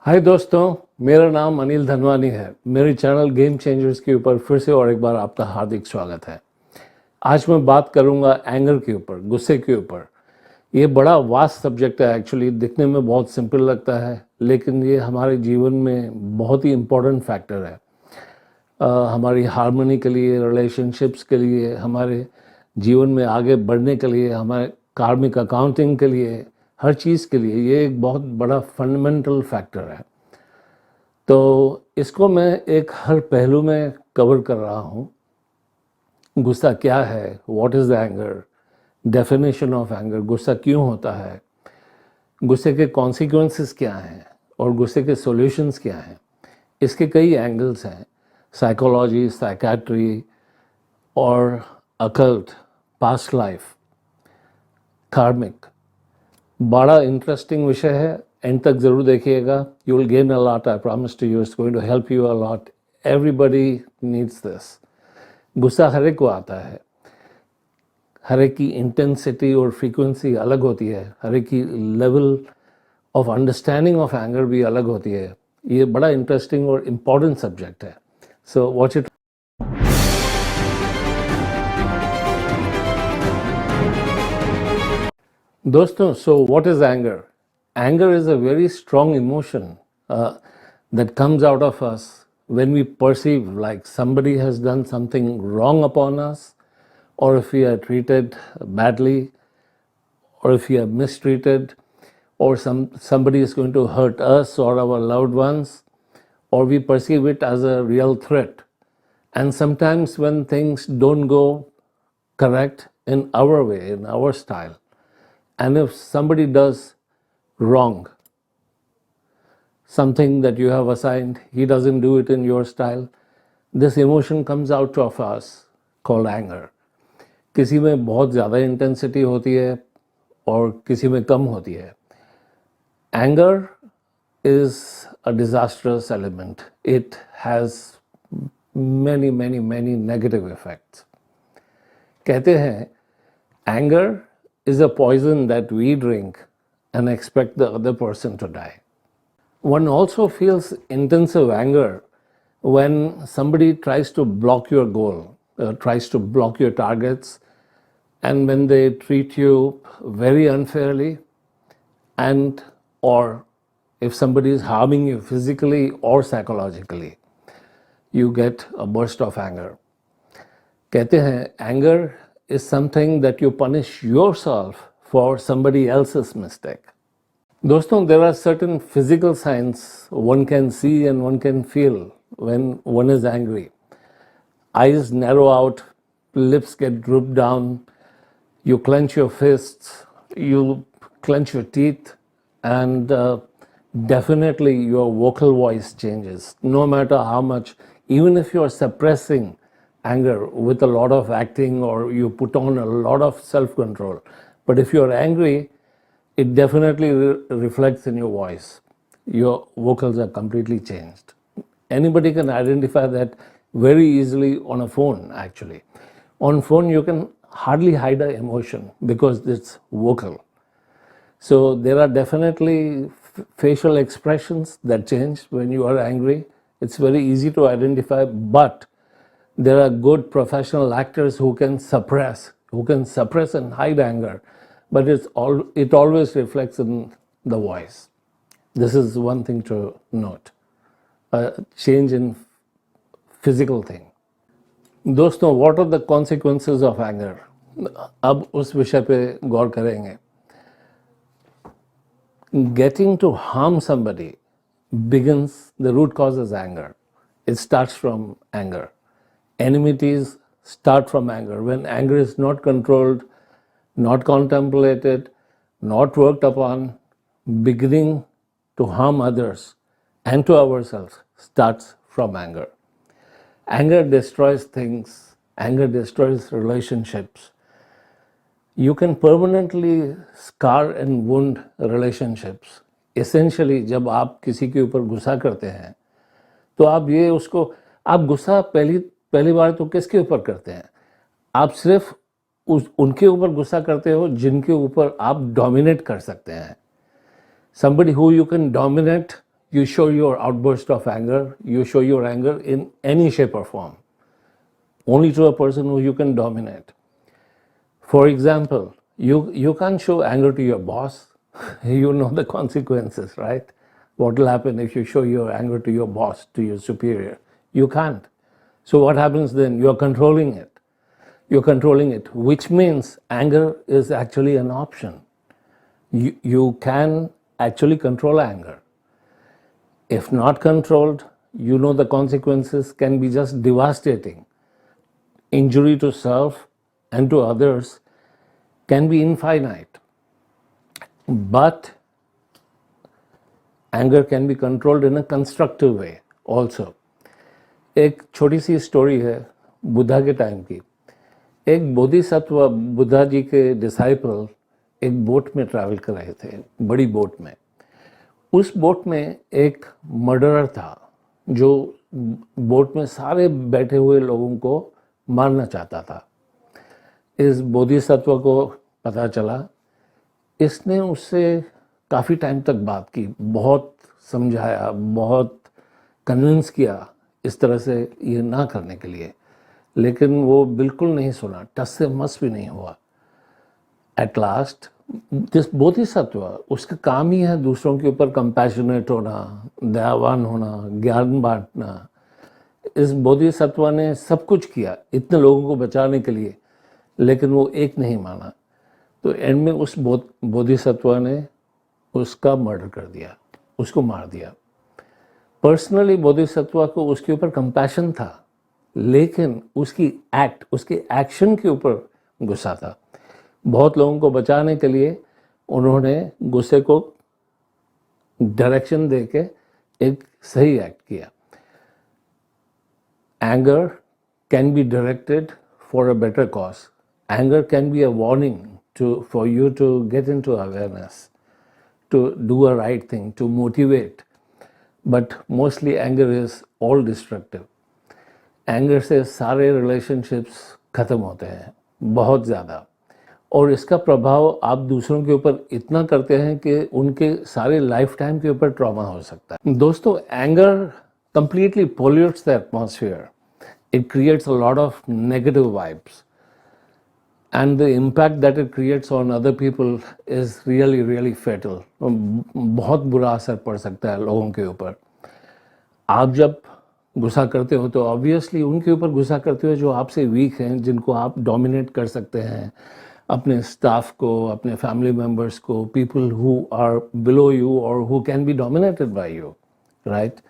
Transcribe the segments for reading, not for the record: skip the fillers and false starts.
हाय दोस्तों, मेरा नाम अनिल धनवानी है। मेरे चैनल गेम चेंजर्स के ऊपर फिर से और एक बार आपका हार्दिक स्वागत है। आज मैं बात करूंगा एंगर के ऊपर, गुस्से के ऊपर। ये बड़ा वास्ट सब्जेक्ट है। एक्चुअली दिखने में बहुत सिंपल लगता है, लेकिन ये हमारे जीवन में बहुत ही इम्पोर्टेंट फैक्टर है। हमारी हार्मनी के लिए, रिलेशनशिप्स के लिए, हमारे जीवन में आगे बढ़ने के लिए, हमारे कार्मिक अकाउंटिंग के लिए, हर चीज़ के लिए ये एक बहुत बड़ा फंडामेंटल फैक्टर है। तो इसको मैं एक हर पहलू में कवर कर रहा हूँ। गुस्सा क्या है, what is the anger, definition of anger, गुस्सा क्यों होता है, गुस्से के कॉन्सिक्वेंसेस क्या हैं और गुस्से के सॉल्यूशंस क्या हैं। इसके कई एंगल्स हैं, साइकोलॉजी, साइकेट्री और अकल्ट, पास्ट लाइफ, कार्मिक। बड़ा इंटरेस्टिंग विषय है, एंड तक ज़रूर देखिएगा। You will gain a lot, I promise to you, it's going to help you a lot. Everybody needs this. गुस्सा हर एक को आता है, हर एक की इंटेंसिटी और फ्रीक्वेंसी अलग होती है, हर एक की level of understanding of anger भी अलग होती है। ये बड़ा इंटरेस्टिंग और इम्पॉर्टेंट सब्जेक्ट है। So watch it. दोस्तों, so what is anger? Anger is a very strong emotion that comes out of us when we perceive like somebody has done something wrong upon us, or if we are treated badly, or if we are mistreated, or somebody is going to hurt us or our loved ones, or we perceive it as a real threat. And sometimes when things don't go correct in our way, in our style, and if somebody does wrong, something that you have assigned, he doesn't do it in your style, this emotion comes out of us called anger. किसी में बहुत ज़्यादा intensity होती है और किसी में कम होती है। Anger is a disastrous element. It has many negative effects. कहते हैं anger is a poison that we drink and expect the other person to die. One also feels intensive anger when somebody tries to block your goal, tries to block your targets, and when they treat you very unfairly, and or if somebody is harming you physically or psychologically, you get a burst of anger. कहते हैं anger is something that you punish yourself for somebody else's mistake. दोस्तों, there are certain physical signs one can see and one can feel when one is angry. Eyes narrow out, lips get drooped down, you clench your fists, you clench your teeth, and definitely your vocal voice changes. No matter how much, even if you are suppressing anger with a lot of acting or you put on a lot of self-control, but if you are angry, it definitely reflects in your voice. Your vocals are completely changed. Anybody can identify that very easily on a phone, actually. On phone, you can hardly hide an emotion because it's vocal. So there are definitely facial expressions that change when you are angry. It's very easy to identify, but there are good professional actors who can suppress and hide anger, but it always reflects in the voice. This is one thing to note, a change in physical thing. दोस्तों, what are the consequences of anger? अब उस विषय पे गौर करेंगे। Getting to harm somebody begins, the root cause is anger. It starts from anger. Enmities start from anger. When anger is not controlled, not contemplated, not worked upon, beginning to harm others and to ourselves starts from anger. Anger destroys things, anger destroys relationships. You can permanently scar and wound relationships. Essentially, जब आप किसी के ऊपर गुस्सा करते हैं तो आप गुस्सा पहली बार तो किसके ऊपर करते हैं? आप सिर्फ उनके ऊपर गुस्सा करते हो जिनके ऊपर आप डोमिनेट कर सकते हैं. Somebody who you can dominate, you show your outburst of anger, you show your anger in any shape or form, only to a person who you can dominate. For example, you can't show anger to your boss. You know the consequences, right? What will happen if you show your anger to your boss, to your superior? You can't. So what happens then? You're controlling it. You're controlling it, which means anger is actually an option. You can actually control anger. If not controlled, you know the consequences can be just devastating. Injury to self and to others can be infinite. But anger can be controlled in a constructive way also. एक छोटी सी story है बुद्धा के time की. एक बोधिसत्व बुद्धा जी के disciple एक boat में travel कर रहे थे, बड़ी बोट में. उस बोट में एक मर्डरर था जो बोट में सारे बैठे हुए लोगों को मारना चाहता था. इस बोधिसत्व को पता चला. इसने उससे काफ़ी टाइम तक बात की, बहुत समझाया, बहुत कन्विंस किया इस तरह से ये ना करने के लिए, लेकिन वो बिल्कुल नहीं सुना, टस से मस भी नहीं हुआ. एट लास्ट दिस बोधिसत्व, उसका काम ही है दूसरों के ऊपर कंपैशनेट होना, दयावान होना, ज्ञान बांटना. इस बोधिसत्व ने सब कुछ किया इतने लोगों को बचाने के लिए, लेकिन वो एक नहीं माना. तो एंड में उस बोधिसत्व ने उसका मर्डर कर दिया, उसको मार दिया. पर्सनली बोधिसत्व को उसके ऊपर कंपैशन था, लेकिन उसके एक्शन के ऊपर गुस्सा था. बहुत लोगों को बचाने के लिए उन्होंने गुस्से को डायरेक्शन देके एक सही एक्ट किया. Anger can be directed for a better cause. Anger can be a warning for you to get into awareness, to do a right thing, to motivate. But mostly anger is all destructive. Anger से सारे relationships ख़त्म होते हैं बहुत ज़्यादा, और इसका प्रभाव आप दूसरों के ऊपर इतना करते हैं कि उनके सारे लाइफ टाइम के ऊपर ट्रॉमा हो सकता है. दोस्तों, anger completely pollutes the atmosphere. It creates a lot of negative vibes. And the impact that it creates on other people is really, really fatal. बहुत बुरा असर पड़ सकता है लोगों के ऊपर. आप जब गुस्सा करते हो तो ऑब्वियसली उनके ऊपर गुस्सा करते हो जो आपसे वीक हैं, जिनको आप डोमिनेट कर सकते हैं, अपने स्टाफ को, अपने फैमिली मेम्बर्स को, people who are below you और who can be dominated by you, right.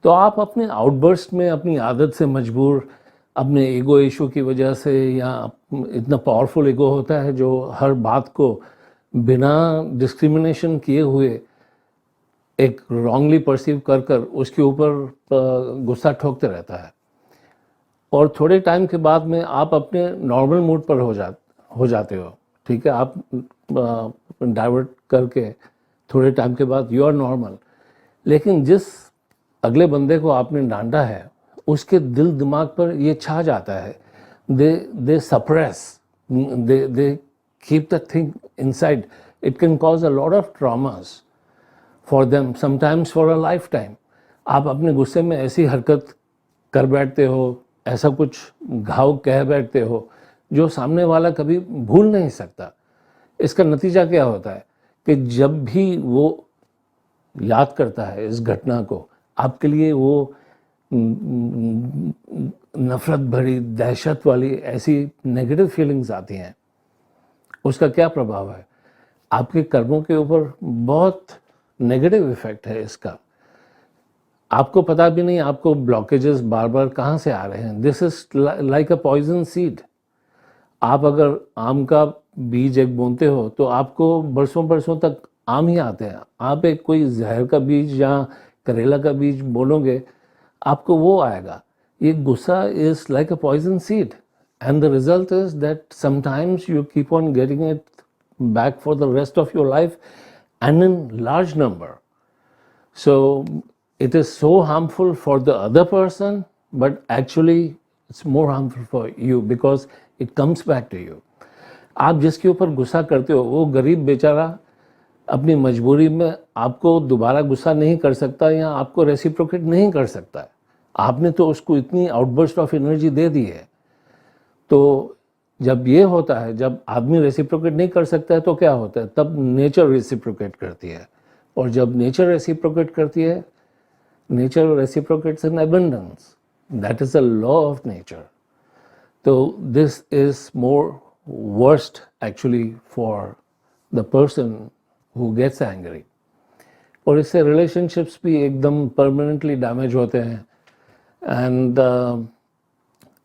तो आप अपने आउटबर्स्ट में अपनी आदत से मजबूर, अपने ईगो इशू की वजह से, या इतना पावरफुल ईगो होता है जो हर बात को बिना डिस्क्रिमिनेशन किए हुए एक रॉन्गली परसीव कर कर उसके ऊपर गुस्सा ठोकते रहता है. और थोड़े टाइम के बाद में आप अपने नॉर्मल मूड पर हो जाते हो. ठीक है, आप डाइवर्ट करके थोड़े टाइम के बाद यू आर नॉर्मल. लेकिन जिस अगले बंदे को आपने डांटा है उसके दिल दिमाग पर ये छा जाता है. They suppress, they keep the thing inside. It can cause a lot of traumas for them, sometimes for a lifetime. आप अपने गुस्से में ऐसी हरकत कर बैठते हो, ऐसा कुछ घाव कह बैठते हो जो सामने वाला कभी भूल नहीं सकता. इसका नतीजा क्या होता है कि जब भी वो याद करता है इस घटना को, आपके लिए वो नफरत भरी, दहशत वाली ऐसी नेगेटिव फीलिंग्स आती हैं. उसका क्या प्रभाव है? आपके कर्मों के ऊपर बहुत नेगेटिव इफेक्ट है इसका. आपको पता भी नहीं आपको ब्लॉकेजेस बार बार कहाँ से आ रहे हैं. This is like a poison seed. आप अगर आम का बीज एक बोनते हो तो आपको बरसों बरसों तक आम ही आते हैं. आप एक कोई जहर का बीज या करेला का बीज बोलोगे, आपको वो आएगा. ये गुस्सा is like a poison seed, and the result is that sometimes you keep on getting it back for the rest of your life and in large number. So it is so harmful for the other person, but actually it's more harmful for you because it comes back to you. आप जिसके ऊपर गुस्सा करते हो वो गरीब बेचारा अपनी मजबूरी में आपको दोबारा गुस्सा नहीं कर सकता या आपको रेसिप्रोकेट नहीं कर सकता है। आपने तो उसको इतनी आउटबर्स्ट ऑफ एनर्जी दे दी है। तो जब ये होता है, जब आदमी रेसिप्रोकेट नहीं कर सकता है तो क्या होता है, तब नेचर रेसिप्रोकेट करती है। और जब नेचर रेसिप्रोकेट करती है, nature reciprocates in abundance, that is a law of nature. तो this is more worst actually for the person who gets angry. और इससे रिलेशनशिप्स भी एकदम परमानेंटली डैमेज होते हैं। एंड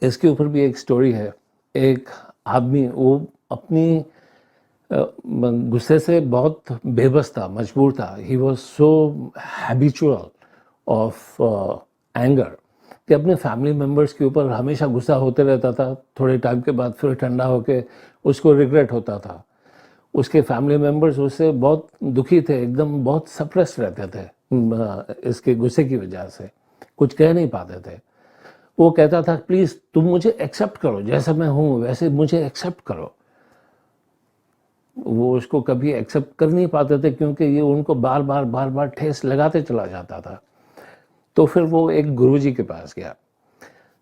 इसके ऊपर भी एक स्टोरी है। एक आदमी, वो अपनी गुस्से से बहुत बेबस था, मजबूर था। He was so habitual of anger कि अपने फैमिली मेम्बर्स के ऊपर हमेशा गुस्सा होते रहता था। थोड़े टाइम के बाद फिर ठंडा होके उसको रिग्रेट होता था। उसके फैमिली मेम्बर्स उससे बहुत दुखी थे, एकदम बहुत सप्रेस रहते थे इसके गुस्से की वजह से, कुछ कह नहीं पाते थे। वो कहता था प्लीज़ तुम मुझे एक्सेप्ट करो, जैसा मैं हूँ वैसे मुझे एक्सेप्ट करो। वो उसको कभी एक्सेप्ट कर नहीं पाते थे क्योंकि ये उनको बार बार ठेस लगाते चला जाता था। तो फिर वो एक गुरुजी के पास गया।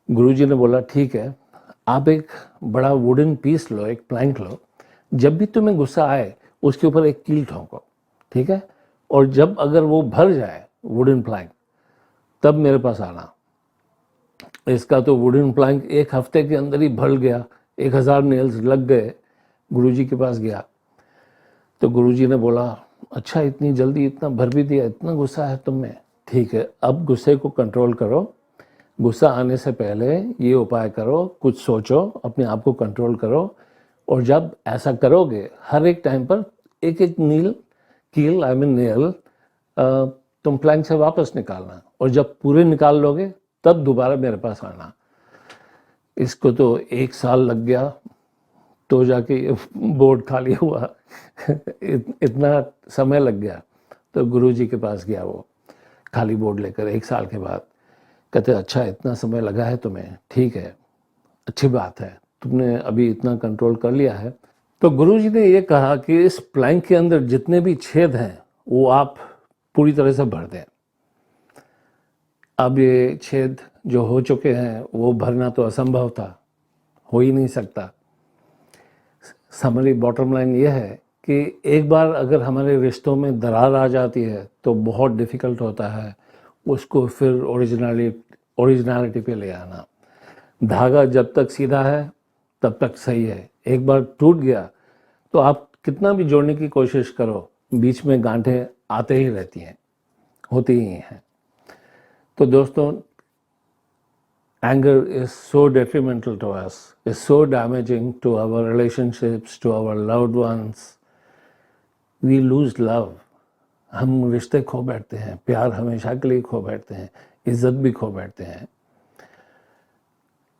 गुरुजी ने बोला ठीक है, आप एक बड़ा वुडन पीस लो, एक प्लैंक लो, जब भी तुम्हें गुस्सा आए उसके ऊपर एक कील ठोंको, ठीक है, और जब अगर वो भर जाए वुडन प्लैंक तब मेरे पास आना। इसका तो वुडन प्लैंक एक हफ्ते के अंदर ही भर गया, 1000 नेल्स लग गए। गुरुजी के पास गया तो गुरुजी ने बोला अच्छा इतनी जल्दी इतना भर भी दिया, इतना गुस्सा है तुम में, ठीक है अब गुस्से को कंट्रोल करो। गुस्सा आने से पहले ये उपाय करो, कुछ सोचो, अपने आप को कंट्रोल करो, और जब ऐसा करोगे हर एक टाइम पर एक एक कील आई मीन नेल तुम प्लैंक से वापस निकालना, और जब पूरे निकाल लोगे तब दोबारा मेरे पास आना। इसको तो 1 साल लग गया तो जाके बोर्ड खाली हुआ। इतना समय लग गया। तो गुरुजी के पास गया वो खाली बोर्ड लेकर 1 साल के बाद। कहते अच्छा इतना समय लगा है तुम्हें, ठीक है अच्छी बात है, तुमने अभी इतना कंट्रोल कर लिया है। तो गुरुजी ने ये कहा कि इस प्लैंक के अंदर जितने भी छेद हैं वो आप पूरी तरह से भर दें। अब ये छेद जो हो चुके हैं वो भरना तो असंभव था, हो ही नहीं सकता। समरी बॉटम लाइन ये है कि एक बार अगर हमारे रिश्तों में दरार आ जाती है तो बहुत डिफ़िकल्ट होता है उसको फिर ओरिजिनलिटी पे ले आना। धागा जब तक सीधा है तब तक सही है, एक बार टूट गया तो आप कितना भी जोड़ने की कोशिश करो, बीच में गांठें आते ही रहती हैं, होती ही हैं। तो दोस्तों, anger is so detrimental to us, is so damaging to our relationships, to our loved ones. We lose love. हम रिश्ते खो बैठते हैं, प्यार हमेशा के लिए खो बैठते हैं, इज्जत भी खो बैठते हैं।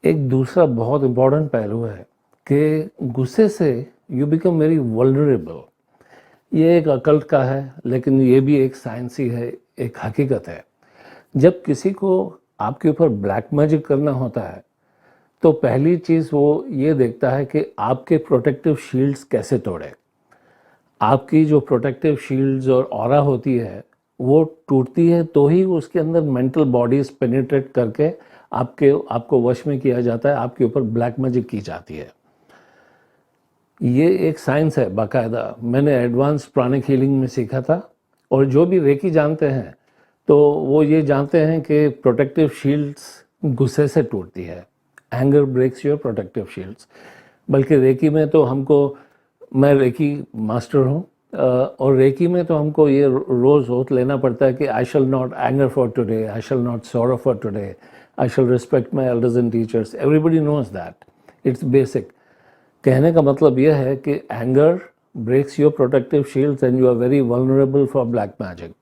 एक दूसरा बहुत इम्पोर्टेंट पहलू है कि गुस्से से यू बिकम वेरी वल्नरेबल। ये एक अकल्ट का है लेकिन ये भी एक साइंस ही है, एक हकीकत है। जब किसी को आपके ऊपर ब्लैक मैजिक करना होता है तो पहली चीज़ वो ये देखता है कि आपके प्रोटेक्टिव शील्ड्स कैसे तोड़े। आपकी जो प्रोटेक्टिव शील्ड्स और ऑरा होती है वो टूटती है तो ही उसके अंदर मेंटल बॉडीज पेनिट्रेट करके आपको वश में किया जाता है, आपके ऊपर ब्लैक मैजिक की जाती है। ये एक साइंस है बाकायदा, मैंने एडवांस प्राणिक हीलिंग में सीखा था। और जो भी रेकी जानते हैं तो वो ये जानते हैं कि प्रोटेक्टिव शील्ड्स गुस्से से टूटती है। Anger breaks your protective shields. बल्कि रेकी में तो हमको, मैं रेकी मास्टर हूँ और रेकी में तो हमको ये रोज़ ओथ लेना पड़ता है कि I shall not anger for today, I shall not sorrow for today, I shall respect my elders and teachers. Everybody knows that, it's basic. कहने का मतलब यह है कि anger breaks your protective shields and you are very vulnerable for black magic.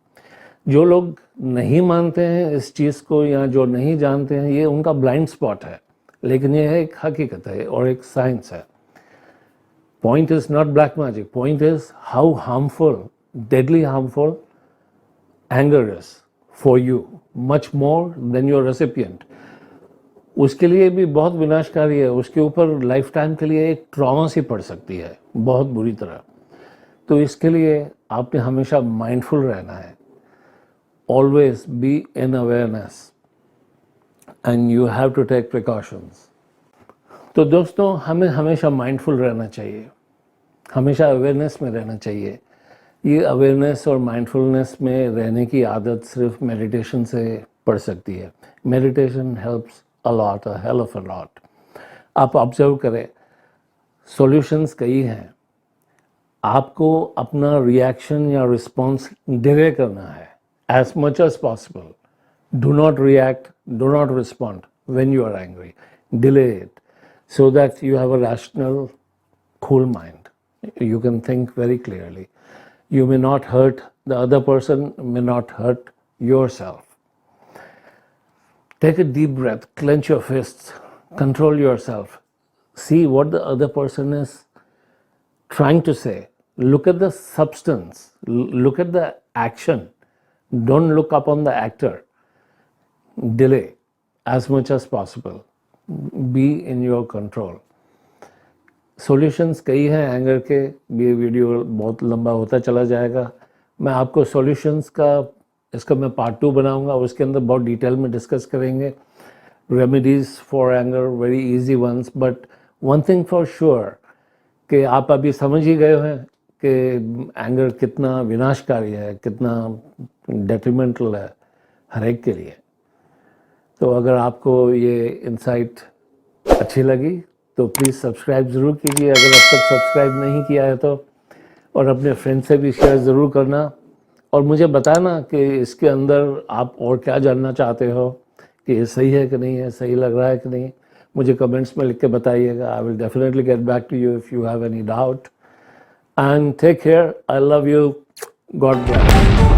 जो लोग नहीं मानते हैं इस चीज़ को या जो नहीं जानते हैं, ये उनका ब्लाइंड स्पॉट है, लेकिन ये एक हकीकत है और एक साइंस है। Point is not black magic, point is how harmful, deadly harmful anger is for you, much more than your recipient. उसके लिए भी बहुत विनाशकारी है, उसके ऊपर लाइफ टाइम के लिए एक ट्रॉमा सी पड़ सकती है बहुत बुरी तरह। तो इसके लिए आपने हमेशा माइंडफुल रहना है, always be in awareness and you have to take precautions. तो दोस्तों, हमें हमेशा माइंडफुल रहना चाहिए, हमेशा अवेयरनेस में रहना चाहिए। ये अवेयरनेस और माइंडफुलनेस में रहने की आदत सिर्फ मेडिटेशन से पड़ सकती है। Meditation helps a lot, a hell of a lot. आप ऑब्जर्व करें, सॉल्यूशंस कई हैं, आपको अपना रिएक्शन या रिस्पॉन्स डिले करना है as much as possible. Do not react, do not respond when you are angry. Delay it so that you have a rational, cool mind. You can think very clearly. You may not hurt the other person, may not hurt yourself. Take a deep breath, clench your fists, control yourself. See what the other person is trying to say. Look at the substance, look at the action. Don't look up on the actor. Delay as much as possible. Be in your control. Solutions कई हैं anger के, ये video बहुत लंबा होता चला जाएगा। मैं आपको सॉल्यूशंस का इसका मैं पार्ट 2 बनाऊंगा, उसके अंदर बहुत डिटेल में डिस्कस करेंगे। Remedies for anger, very easy ones, but one thing for sure कि आप अभी समझ ही गए हैं कि एंगर कितना विनाशकारी है, कितना डेट्रीमेंटल है हर एक के लिए। तो अगर आपको ये इंसाइट अच्छी लगी तो प्लीज़ सब्सक्राइब ज़रूर कीजिए, अगर अब तक सब्सक्राइब नहीं किया है तो, और अपने फ्रेंड से भी शेयर ज़रूर करना, और मुझे बताना कि इसके अंदर आप और क्या जानना चाहते हो, कि ये सही है कि नहीं है, सही लग रहा है कि नहीं। मुझे कमेंट्स में लिख के बताइएगा। I will definitely get back to you if you have any doubt, and take care. I love you. God bless.